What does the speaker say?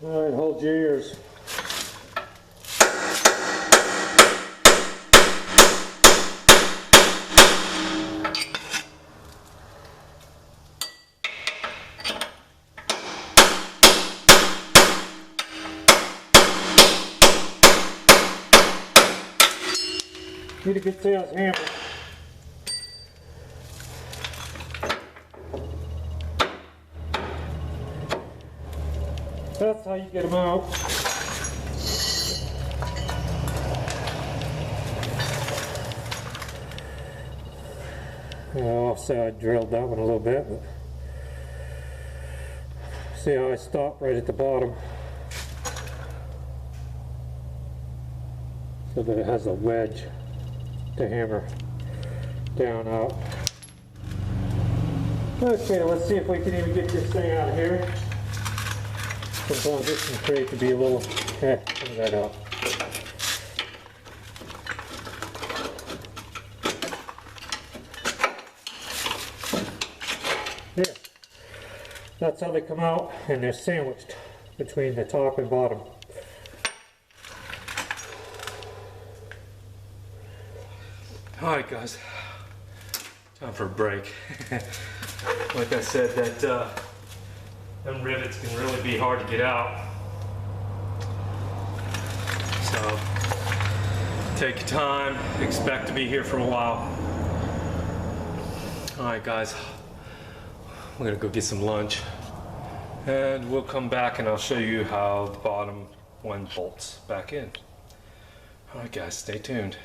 All right, hold your ears. Need a good sized hammer. That's how you get them out. I'll say I drilled that one a little bit, but see how I stopped right at the bottom so that it has a wedge to hammer down out. Okay, let's see if we can even get this thing out of here. Sometimes this can create to be a little, some of that out. There. That's how they come out, and they're sandwiched between the top and bottom. Alright guys, time for a break. Like I said, them rivets can really be hard to get out. So, take your time, expect to be here for a while. Alright guys, we're gonna go get some lunch. And we'll come back and I'll show you how the bottom one bolts back in. Alright guys, stay tuned.